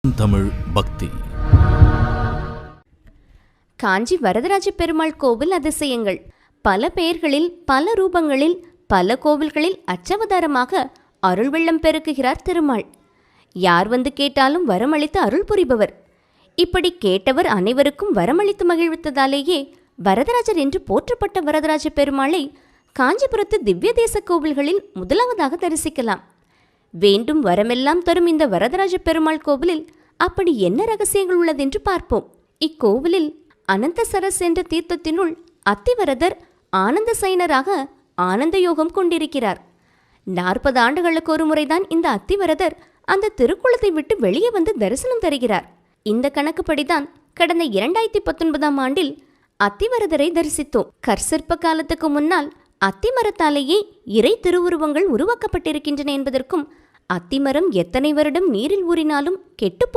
தமிழ் பக்தி. காஞ்சி வரதராஜ பெருமாள் கோவில் அதிசயங்கள். பல பெயர்களில், பல ரூபங்களில், பல கோவில்களில் அச்சவதாரமாக அருள் வெள்ளம் பெருக்குகிறார் திருமால். யார் வந்து கேட்டாலும் வரமளித்து அருள் புரிபவர். இப்படி கேட்டவர் அனைவருக்கும் வரமளித்து மகிழ்வித்ததாலேயே வரதராஜர் என்று போற்றப்பட்ட வரதராஜ பெருமாளை காஞ்சிபுரத்து திவ்ய தேச கோவில்களில் முதலாவதாக தரிசிக்கலாம். வேண்டும் வரமெல்லாம் தரும் இந்த வரதராஜ பெருமாள் கோவிலில் அப்படி என்ன ரகசியங்கள் உள்ளதென்று பார்ப்போம். இக்கோவிலில் அனந்த சரஸ் என்ற தீர்த்தத்தினுள் அத்திவரதர் ஆனந்த சைனராக ஆனந்த யோகம் கொண்டிருக்கிறார். 40 ஆண்டுகளுக்கு ஒரு முறைதான் இந்த அத்திவரதர் அந்த திருக்குளத்தை விட்டு வெளியே வந்து தரிசனம் தருகிறார். இந்த கணக்குப்படிதான் கடந்த 2019ஆம் ஆண்டில் அத்திவரதரை தரிசித்தோம். கற்சிற்ப காலத்துக்கு முன்னால் அத்திமரத்தாலேயே இறை திருவுருவங்கள் உருவாக்கப்பட்டிருக்கின்றன என்பதற்கும், அத்திமரம் எத்தனை வருடம் நீரில் ஊறினாலும் கெட்டு